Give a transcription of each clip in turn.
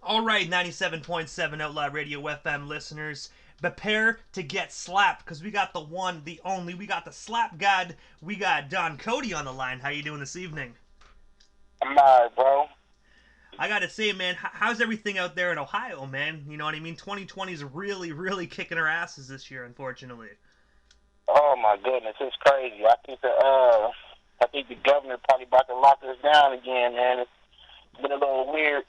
All right, 97.7 Outlaw Radio FM listeners, prepare to get slapped because we got the one, the only, we got the slap god, we got Don Kody on the line. How you doing this evening? I'm alright, bro. I gotta say, man, how's everything out there in Ohio, man? You know what I mean? 2020 is really, really kicking our asses this year, unfortunately. Oh my goodness, it's crazy. I think the governor probably about to lock us down again, man. It's been a little weird.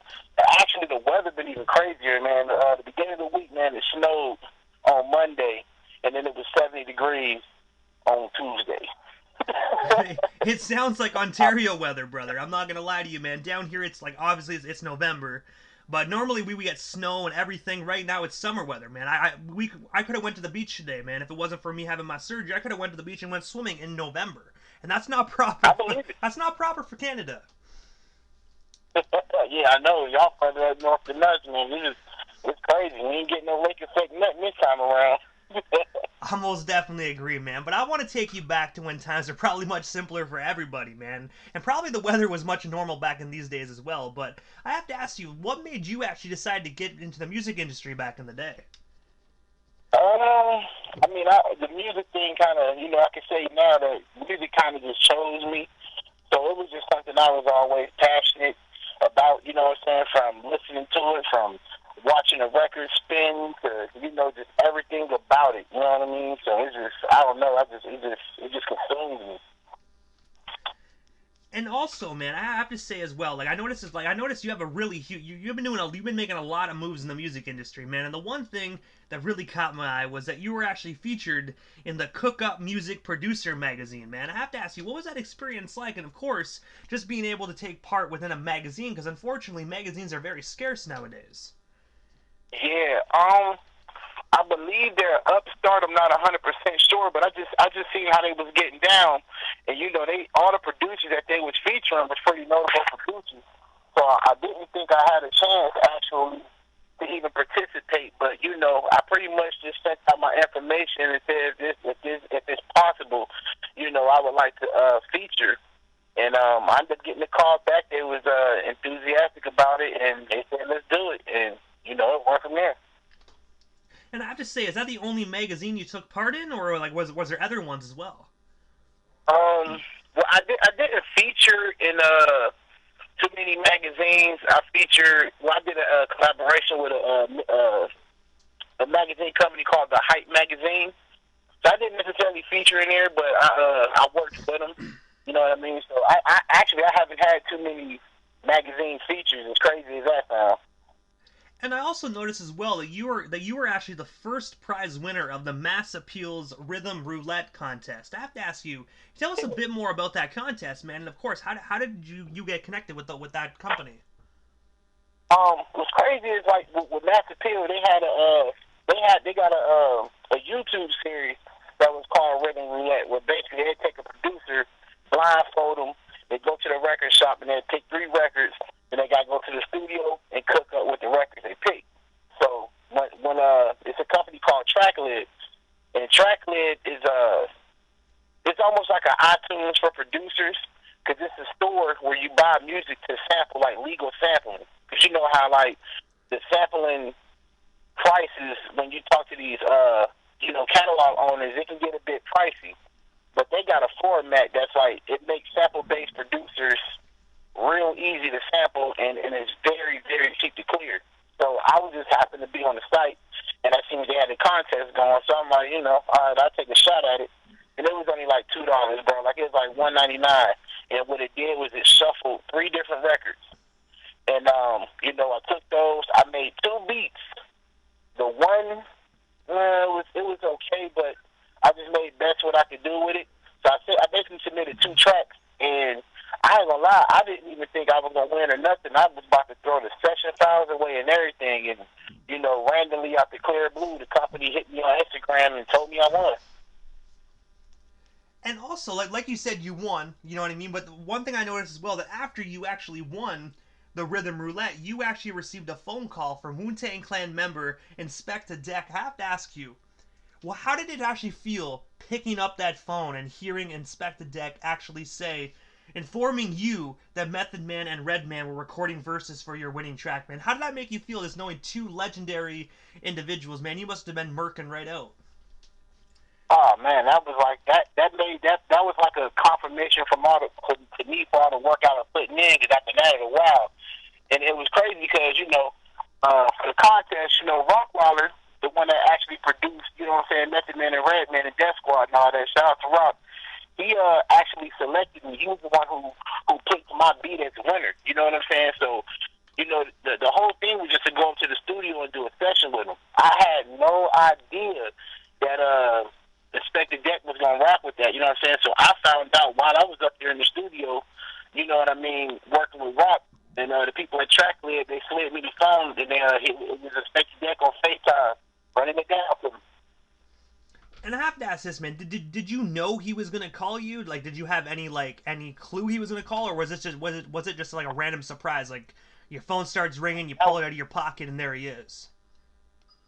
Actually, the weather been even crazier, man. The beginning of the week, man, it snowed on Monday, and then it was 70 degrees on Tuesday. It sounds like Ontario weather, brother. I'm not gonna lie to you, man. Down here, it's like obviously it's November, but normally we get snow and everything. Right now, it's summer weather, man. I could have went to the beach today, man. If it wasn't for me having my surgery, I could have went to the beach and went swimming in November, and that's not I proper. believe it. That's not proper for Canada. Yeah, I know. Y'all further up north than us, man. It's crazy. We ain't getting no lake effect nothing this time around. I most definitely agree, man. But I want to take you back to when times are probably much simpler for everybody, man. And probably the weather was much normal back in these days as well. But I have to ask you, what made you actually decide to get into the music industry back in the day? The music thing kind of, I can say now that music kind of just chose me. So it was just something I was always passionate about, you know what I'm saying, from listening to it, from watching a record spin to, just everything about it, you know what I mean? So it's just, I don't know, it just consumes me. And also, man, I have to say as well, I noticed you have a really huge, you've been making a lot of moves in the music industry, man. And the one thing that really caught my eye was that you were actually featured in the Cook Up Music Producer magazine, man. I have to ask you, what was that experience like? And of course, just being able to take part within a magazine, because unfortunately, magazines are very scarce nowadays. Yeah, I believe they're upstart. I'm not 100% sure, but I just seen how they was getting down, and they all the producers that they was featuring was pretty notable producers. So I didn't think I had a chance actually to even participate, but I pretty much just sent out my information and said if it's possible, I would like to feature. And I ended up getting a call back. They was enthusiastic about it, and they said let's do it, and it went from there. And I have to say, is that the only magazine you took part in, or like was there other ones as well? Well, I didn't feature in too many magazines. I did a collaboration with a magazine company called the Hype Magazine. So I didn't necessarily feature in there, but I worked with them. You know what I mean? So I haven't had too many magazine features. As crazy as that sounds. And I also noticed as well that you were actually the first prize winner of the Mass Appeals Rhythm Roulette contest. I have to ask you, tell us a bit more about that contest, man. And of course, how did you get connected with that company? What's crazy is like with Mass Appeal, they got a YouTube series that was called Rhythm Roulette, where basically they take a producer, blindfold them, they go to the record shop and they pick three records, and they got to go to the studio and cook up with the records they pick. So when it's a company called Tracklid, and Tracklid is it's almost like an iTunes for producers, because it's a store where you buy music to sample, like legal sampling. Because you know how like the sampling prices when you talk to these catalog owners, it can get a bit pricey. But they got a format that's like it makes sample based producers real easy to sample, and it's very, very cheap to clear. So I was just happened to be on the site, and I seen they had a contest going, so I'm like, all right, I'll take a shot at it. And it was only like $2, bro. Like it was like $1.99. And what it did was it shuffled three different records. And I took those. I made two beats. The one, it was okay, but I just made best what I could do with it. So I basically submitted two tracks, and I ain't gonna lie, I didn't even think I was gonna win or nothing. I was about to throw the session files away and everything, and randomly out the clear blue, the company hit me on Instagram and told me I won. And also, like you said, you won. You know what I mean. But the one thing I noticed as well that after you actually won the Rhythm Roulette, you actually received a phone call from Wu-Tang Clan member Inspector Deck. I have to ask you, well, how did it actually feel picking up that phone and hearing Inspector Deck actually say, informing you that Method Man and Redman were recording verses for your winning track, man. How did that make you feel, as knowing two legendary individuals, man? You must have been murking right out. Oh man, that was like that was like a confirmation from all the to me for all the work I was putting in. Because after that, it was wild, and it was crazy because for the contest, Rockwaller, the one that actually produced, what I'm saying, Method Man and Redman and Death Squad and all that. Shout out to Rock. He actually selected me. He was the one who picked my beat as a winner. You know what I'm saying? So, the whole thing was just to go up to the studio and do a session with him. I had no idea that Inspector Deck was gonna rap with that. You know what I'm saying? So I found out while I was up there in the studio. You know what I mean? Working with Rock and the people at Tracklib, they slid me the phone and it was Inspector Deck on FaceTime running it down for me. And I have to ask this, man. Did you know he was gonna call you? Like, did you have any clue he was gonna call, or was it just like a random surprise? Like, your phone starts ringing, you pull it out of your pocket, and there he is.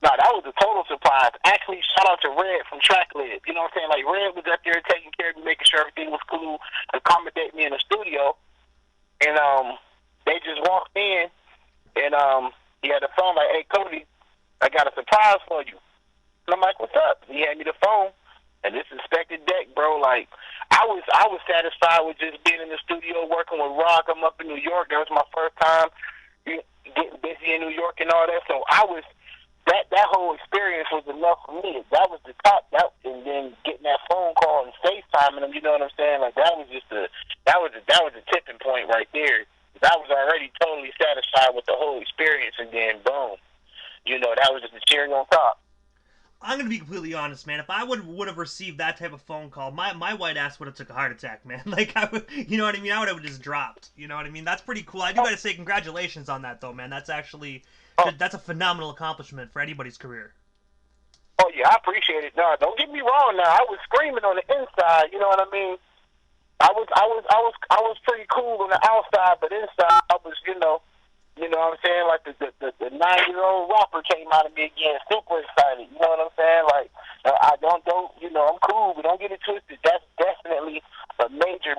No, that was a total surprise. Actually, shout out to Red from Tracklib. You know what I'm saying? Like, Red was up there taking care of me, making sure everything was cool, accommodate me in the studio. And they just walked in, and he had the phone like, "Hey, Kody, I got a surprise for you." And I'm like, "What's up?" He had me the phone, and this Inspector Deck, bro. Like, I was satisfied with just being in the studio working with Rock. I'm up in New York. That was my first time getting busy in New York and all that. So I was that whole experience was enough for me. That was the top. And then getting that phone call and FaceTiming him. You know what I'm saying? Like, that was a tipping point right there. I was already totally satisfied with the whole experience, and then boom, that was just the cherry on top. I'm gonna be completely honest, man. If I would have received that type of phone call, my white ass would have took a heart attack, man. Like, I would, you know what I mean? I would have just dropped. You know what I mean? That's pretty cool. I do gotta say congratulations on that, though, man. That's actually that's a phenomenal accomplishment for anybody's career. Oh yeah, I appreciate it. No, don't get me wrong. Now, I was screaming on the inside. You know what I mean? I was pretty cool on the outside, but inside I was, what I'm saying? Like the 9-year-old rapper came out of me again, super excited. You know what I'm saying? Like, I don't, I'm cool, but don't get it twisted. That's definitely a major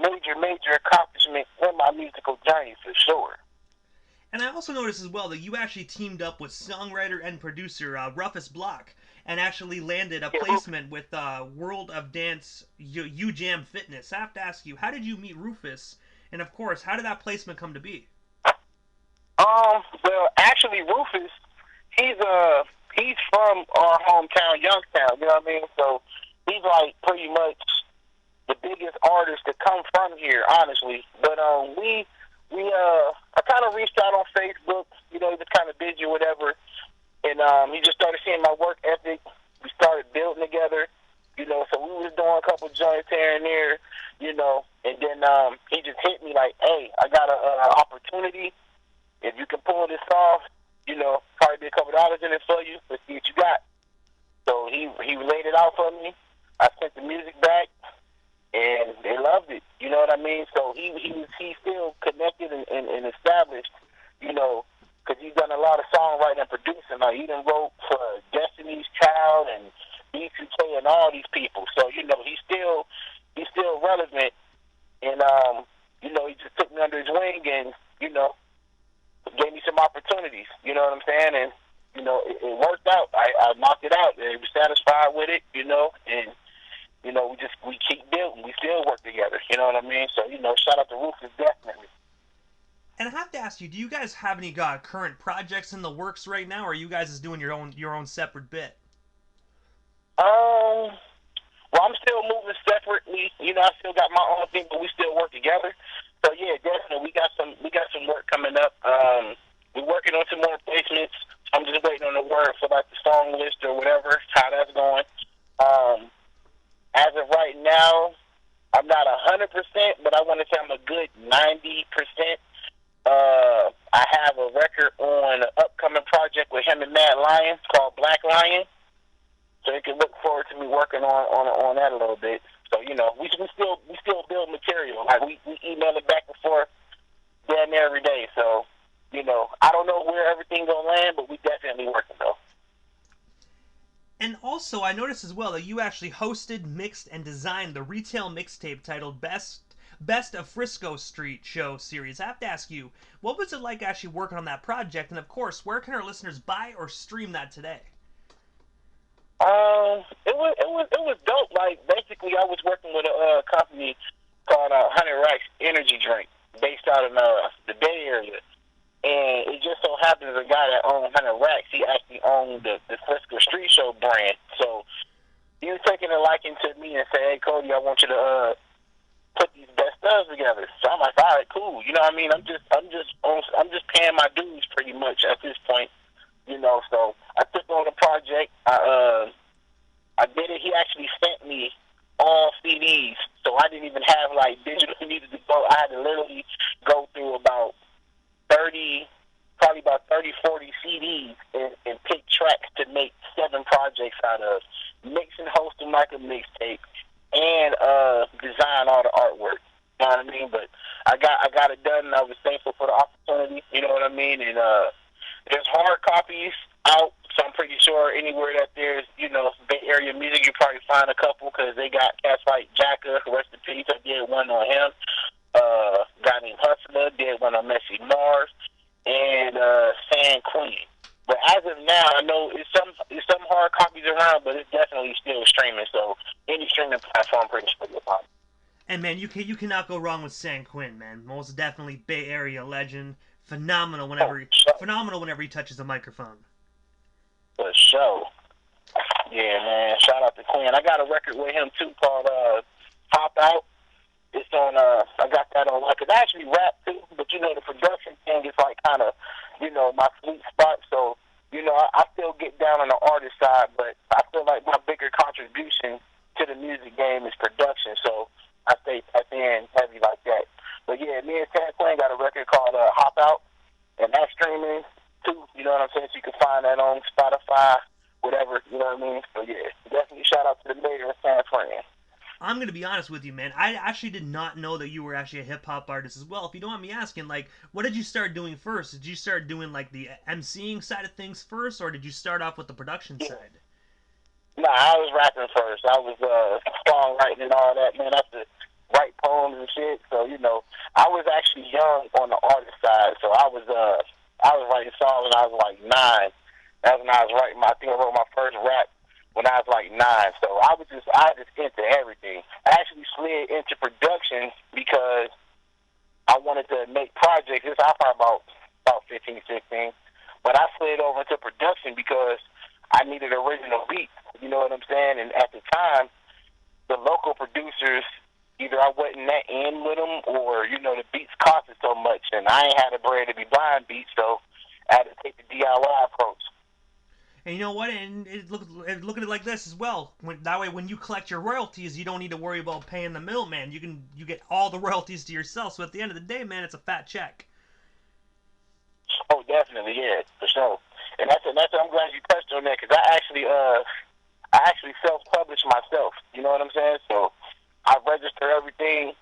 accomplishment in my musical journey for sure. And I also noticed as well that you actually teamed up with songwriter and producer Rufus Block and actually landed a placement with World of Dance U-Jam Fitness. I have to ask you, how did you meet Rufus? And of course, how did that placement come to be? Well, actually, Rufus, he's from our hometown, Youngstown. You know what I mean? So he's like pretty much the biggest artist to come from here, honestly. But I kind of reached out on Facebook. He was kind of busy or whatever, and he just started seeing my work ethic. We started building together. So we was doing a couple joints here and there. And then he just hit me like, "Hey, I got an opportunity. If you can pull this off, probably be a couple dollars in it for you. Let's see what you got." So he laid it out for me. I sent the music back, and they loved it. You know what I mean? So he still connected and established, because he's done a lot of songwriting and producing. Like, he done wrote for Destiny's Child and B2K and all these people. So he's still relevant, and he just took me under his wing and gave me some opportunities. You know what I'm saying? And it worked out. I knocked it out. They were satisfied with it. And we keep building. We still work together. You know what I mean? So shout out to Rufus, definitely. And I have to ask you, do you guys have any current projects in the works right now, or are you guys just doing your own separate bit? Well, I'm still moving separately. I still got my own thing, but we still work together. So yeah, definitely, we got some work coming up. We're working on some more placements. I'm just waiting on the word for like the song list or whatever, how that's going. As of right now, I'm not 100%, but I want to say I'm a good 90%. I have a record on an upcoming project with him and Mad Lion called Black Lion. So you can look forward to me working on that a little bit. So we still build material. Like, we email it back and forth damn near every day. So I don't know where everything gonna land, but we definitely working though. And also, I noticed as well that you actually hosted, mixed, and designed the retail mixtape titled Best of Frisco Street show series. I have to ask you, what was it like actually working on that project? And of course, where can our listeners buy or stream that today? It was dope. Like basically, I was working with a company called 100 Racks Energy Drink, based out in the Bay Area. And it just so happens the guy that owned 100 Racks, he actually owned the Frisco Street Show brand. So he was taking a liking to me and saying, "Hey, Kody, I want you to put these best stuff together." So I'm like, "All right, cool." You know what I mean? I'm just paying my dues pretty much at this point. You know, so I took on the project. I did it. He actually sent me all CDs, so I didn't even have like digital music to go. I had to literally go through about 30, probably about 30, 40 CDs and pick tracks to make 7 projects out of. Mix and host them like a mixtape, and design all the artwork. You know what I mean? But I got it done, and I was thankful for the opportunity. You know what I mean? And there's hard copies out, so I'm pretty sure anywhere that there's, Bay Area music, you probably find a couple, because they got cats like Jacka, rest in peace, I did one on him. Guy named Hustler did one on Messy Mars, and San Queen. But as of now, I know it's some hard copies around, but it's definitely still streaming, so any streaming platform pretty much will find it. And man, you cannot go wrong with San Quinn, man. Most definitely Bay Area legend. Phenomenal Oh, phenomenal whenever he touches the microphone. for sure. Yeah, man. Shout out to Quinn. I got a record with him too called Pop Out. It's on. I got that on. I could actually rap too, but the production thing is like kind of, my sweet spot. So, I still get down on the artist side, but I feel like my bigger contribution to the music game is production. So I stay in heavy like that. But yeah, me and San Quinn got a record called Hop Out, and that's streaming too. You know what I'm saying? So you can find that on Spotify, whatever. You know what I mean? So yeah, definitely shout out to the mayor of San Quinn. I'm gonna be honest with you, man. I actually did not know that you were actually a hip hop artist as well. If you don't mind me asking, like, what did you start doing first? Did you start doing like the MCing side of things first, or did you start off with the production side? Nah, I was rapping first. I was songwriting and all that, man. I used to write poems and shit. So I was actually young on the artist side. So I was writing songs when I was like 9. That's when I was writing. I think I wrote my first rap when I was like 9. So I was just into everything. I actually slid into production because I wanted to make projects. This I probably about 15, 16. But I slid over into production because I needed original beats. You know what I'm saying? And at the time, the local producers, either I wasn't that in with them, or the beats costed so much, and I ain't had the bread to be buying beats, so I had to take the DIY approach. And you know what? And look at it like this as well. That way, when you collect your royalties, you don't need to worry about paying the middleman. You get all the royalties to yourself. So at the end of the day, man, it's a fat check. Oh, definitely, yeah, for sure. And that's I'm glad you touched on that, because I actually self-published myself. You know what I'm saying? So I register everything.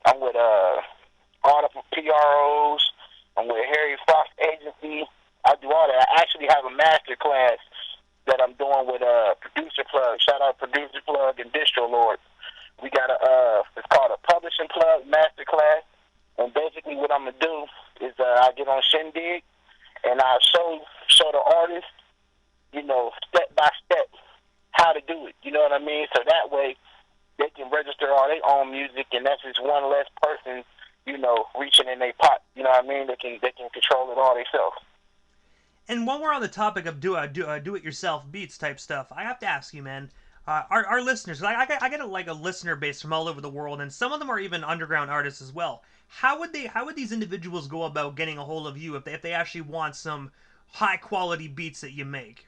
I'm with all the PROs. I'm with Harry Fox Agency. I do all that. I actually have a master class that I'm doing with Producer Plug. Shout out Producer Plug and Distro Lord. We got it's called a Publishing Plug master class. And basically what I'm gonna do is I get on Shindig and I show the artist, step by step how to do it. You know what I mean? So that way they can register all their own music, and that's just one less person, reaching in their pot. You know what I mean? They can control it all themselves. And while we're on the topic of do it yourself beats type stuff, I have to ask you, man. Our listeners, I get a listener base from all over the world, and some of them are even underground artists as well. How would these individuals go about getting a hold of you if they actually want some high quality beats that you make?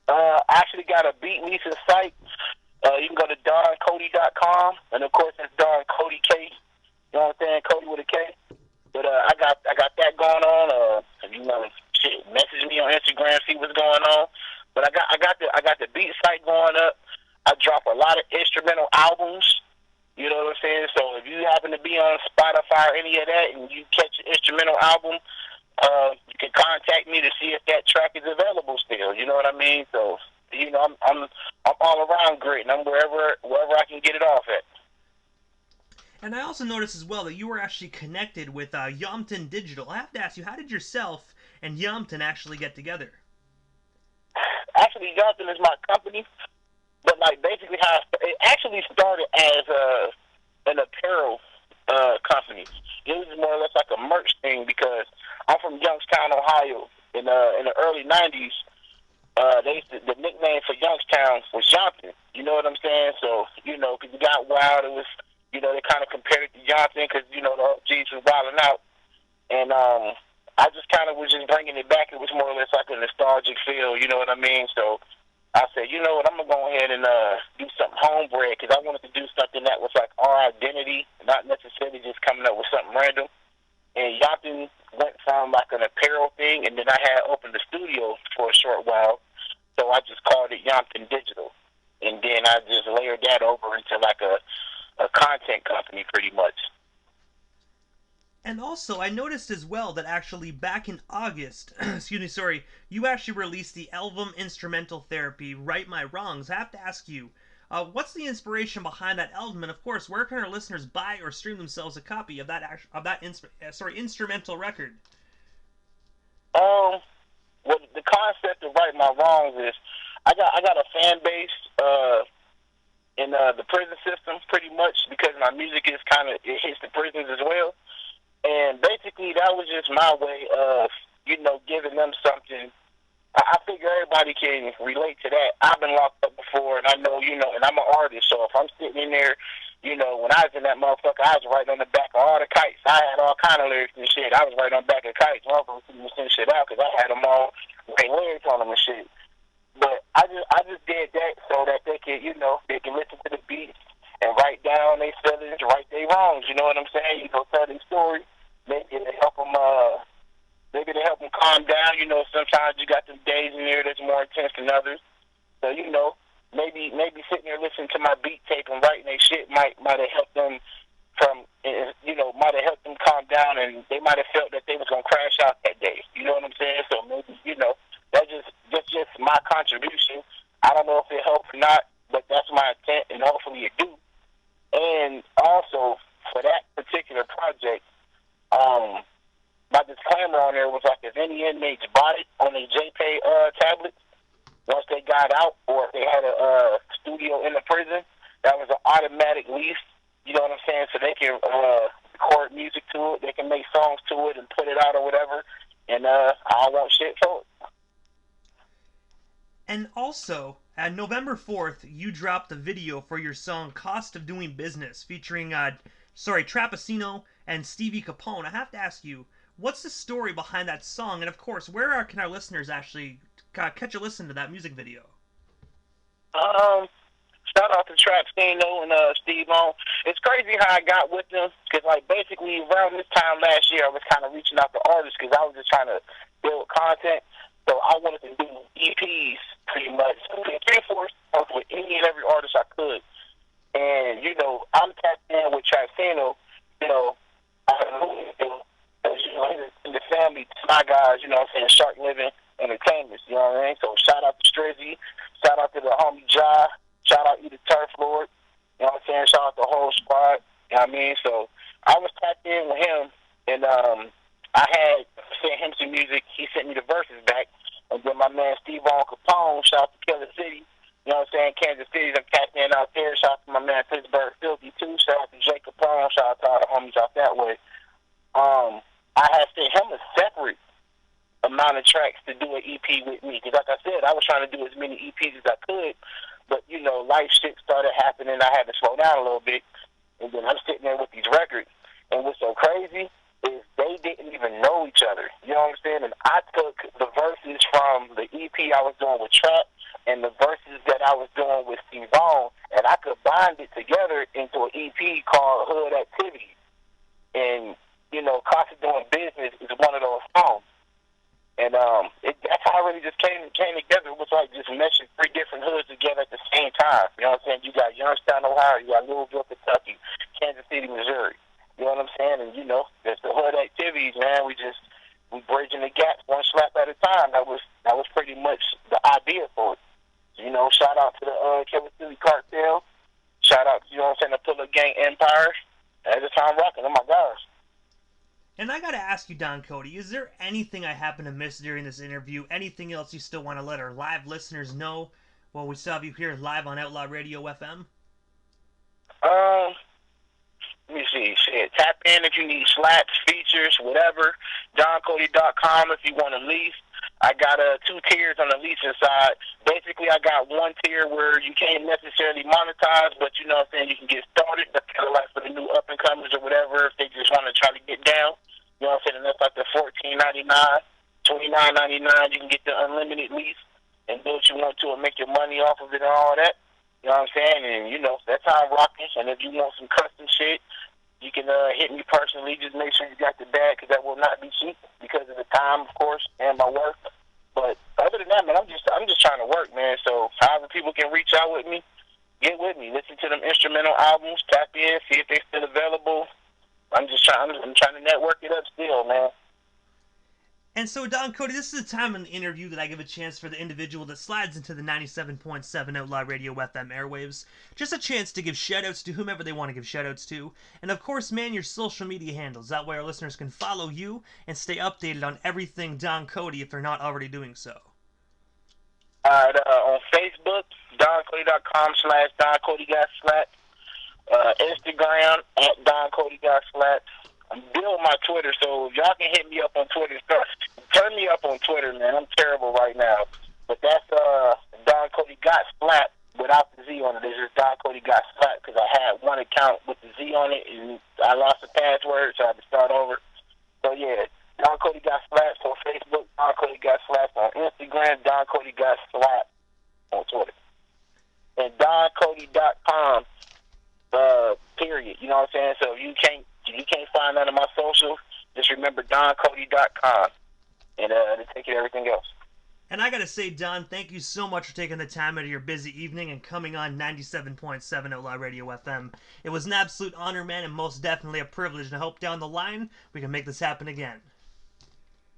I actually got a beat leasing site. You can go to DonCody.com, and of course it's Don Kody K. You know what I'm saying? Kody with a K. But I got that going on. If you want to message me on Instagram, see what's going on. But I got the beat site going up. I drop a lot of instrumental albums. You know what I'm saying? So if you happen to be on Spotify or any of that, and you catch an instrumental album, you can contact me to see if that track is available still. You know what I mean? So I'm all around great, and I'm wherever I can get it off at. And I also noticed as well that you were actually connected with Yompton Digital. I have to ask you, how did yourself and Yompton actually get together? Actually, Johnson is my company, but like basically how it actually started as an apparel company. It was more or less like a merch thing because I'm from Youngstown, Ohio. In the early '90s, the nickname for Youngstown was Johnson. You know what I'm saying? So because it got wild, it was they kind of compared it to Johnson because the OGs was wilding out, and I just kind of was just bringing it back. It was more or less like a nostalgic feel. You know what I mean? So I said, you know what, I'm gonna go ahead and do something homebred because I wanted to do something that was like our identity, not necessarily just coming up with something random. And Yompton went from like an apparel thing, and then I had opened the studio for a short while, so I just called it Yompton Digital, and then I just layered that over into like a content company, pretty much. And also, I noticed as well that actually back in August, excuse me, sorry, you actually released the album Instrumental Therapy, Right My Wrongs. I have to ask you, what's the inspiration behind that album? And of course, where can our listeners buy or stream themselves a copy of that instrumental record? Um, well, the concept of Right My Wrongs is I got a fan base in the prison system, pretty much because my music is kind of it hits the prisons as well. And basically, that was just my way of, giving them something. I figure everybody can relate to that. I've been locked up before, and I know, and I'm an artist, so if I'm sitting in there, when I was in that motherfucker, I was right on the back of all the kites. I had all kind of lyrics and shit. I was right on the back of kites. Motherfuckers couldn't send shit out because I had them all, great lyrics on them and shit. But I just did that so that they can listen to the beats and write down their feelings, right their wrongs. You know what I'm saying? Tell their story. Maybe to help them. Maybe to help them calm down. Sometimes you got them days in there that's more intense than others. So maybe sitting there listening to my beat tape and writing their shit might have helped them might have helped them calm down, and they might have felt that they was gonna crash out that day. You know what I'm saying? So maybe that's just my contribution. I don't know if it helped or not, but that's my intent, and hopefully it do. And also for that particular project, my disclaimer on there was like if any inmates bought it on a JPay tablet once they got out, or if they had a studio in the prison, that was an automatic lease. You know what I'm saying? So they can record music to it, they can make songs to it and put it out or whatever. And I don't want shit for it. And also, on November 4th, you dropped a video for your song Cost of Doing Business featuring, Trapacino and Stevie Capone. I have to ask you, what's the story behind that song? And of course, can our listeners actually catch a listen to that music video? Um, Shout out to Trapacino and Steve On. It's crazy how I got with them because, like, basically around this time last year, I was kind of reaching out to artists because I was just trying to build content. So I wanted to do EPs pretty much, three, four songs with any and every artist I could. And I'm tapped in with Trapacino. In the family, my guys, I'm saying, Shark Living Entertainment. You know what I mean? So shout out to Strizzy, shout out to the homie Ja. Shout out to the Turf Lord. You know what I'm saying? Shout out to the whole squad. You know what I mean? So I was tapped in with him, and I had sent him some music. He sent me the verses back. And then my man Steve On Capone, shout out to Killer City. You know what I'm saying? Kansas City, I'm tapped in out there. Shout out to my man Pittsburgh Filthy too. Shout out to Jake Capone. Shout out to all the homies out that way. I had sent him a separate amount of tracks to do an EP with me. Because like I said, I was trying to do as many EPs as I could. But, life shit started happening. I had to slow down a little bit. And then I'm sitting there with these records. And what's so crazy is they didn't even know each other. You know what I'm saying? And I took the verses from the EP I was doing with Trap and the verses that I was doing with Steve Vaughn, and I combined it together into an EP called Hood Activity. And, Cost of Doing Business is one of those songs. And that's how it really just came together. It was like just meshing three different hoods together at the same time. You know what I'm saying? You got Youngstown, Ohio. You got Louisville, Kentucky. Kansas City, Missouri. You know what I'm saying? And, there's the hood activities, man. We bridging the gaps one slap at a time. That was pretty much the idea for it. So, shout out to the Kansas City Cartel. Shout out to, the Pull Up Gang Empire. Don Kody, is there anything I happen to miss during this interview? Anything else you still want to let our live listeners know while we still have you here live on Outlaw Radio FM? Let me see. Shit. Tap in if you need slaps, features, whatever. DonCody.com if you want to lease. I got 2 tiers on the leasing side. Basically, I got one tier where you can't necessarily monetize, but you know what I'm saying, you can get started. That's kind of like for the new up-and-comers or whatever, if they just want to try to get down. You know what I'm saying? And that's like the $14.99, $29.99. You can get the unlimited lease and do what you want to and make your money off of it and all that. You know what I'm saying? And, you know, that's how I'm rocking. And if you want some custom shit, you can hit me personally. Just make sure you got the bag, because that will not be cheap because of the time, of course, and my work. But other than that, man, I'm just trying to work, man. So however people can reach out with me, get with me. Listen to them instrumental albums, tap in, see if they're still available. I'm trying to network it up still, man. And so, Don Kody, this is the time in the interview that I give a chance for the individual that slides into the 97.7 Outlaw Radio FM airwaves. Just a chance to give shoutouts to whomever they want to give shoutouts to. And of course, man, your social media handles. That way our listeners can follow you and stay updated on everything Don Kody if they're not already doing so. Alright, on Facebook, DonCody.com/DonCodyGotSlapped. Instagram, @DonCodyGotSlapped. I'm building my Twitter, so y'all can hit me up on Twitter. Turn me up on Twitter, man. I'm terrible right now. But that's Don Kody Got Slapped without the Z on it. It's just Don Kody Got Slapped because I had one account with the Z on it, and I lost the password, so I had to start over. So, yeah, Don Kody Got Slapped on Facebook, Don Kody Got Slapped on Instagram, Don Kody Got Slapped on Twitter. And DonCody.com, period. You know what I'm saying? So if you can't find none of my socials, just remember DonCody.com, and to take care of everything else. And I gotta say, Don, thank you so much for taking the time out of your busy evening and coming on 97.7 Outlaw Radio FM. It was an absolute honor, man, and most definitely a privilege, and I hope down the line we can make this happen again.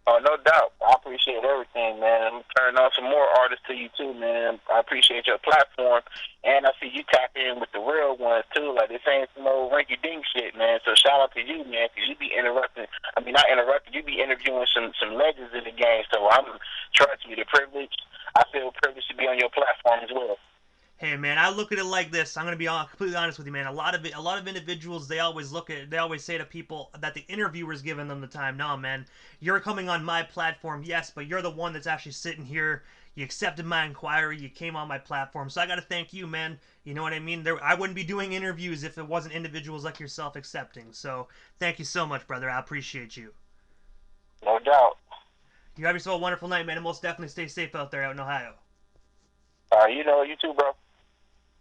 Oh, no doubt. I appreciate everything, man. I'm turning on some more artists to you, too, man. I appreciate your platform. And I see you tap in with the real ones, too. Like, this ain't some old rinky-dink shit, man. So shout out to you, man, because you be interrupting. I mean, not interrupting. You be interviewing some legends in the game. So trust me, the privilege. I feel privileged to be on your platform as well. Hey, man, I look at it like this. I'm gonna be completely honest with you, man. A lot of individuals, they always say to people that the interviewer's giving them the time. No, man, you're coming on my platform, yes, but you're the one that's actually sitting here. You accepted my inquiry. You came on my platform, so I gotta thank you, man. You know what I mean? I wouldn't be doing interviews if it wasn't individuals like yourself accepting. So thank you so much, brother. I appreciate you. No doubt. You have yourself a wonderful night, man, and most definitely stay safe out there out in Ohio. You too, bro.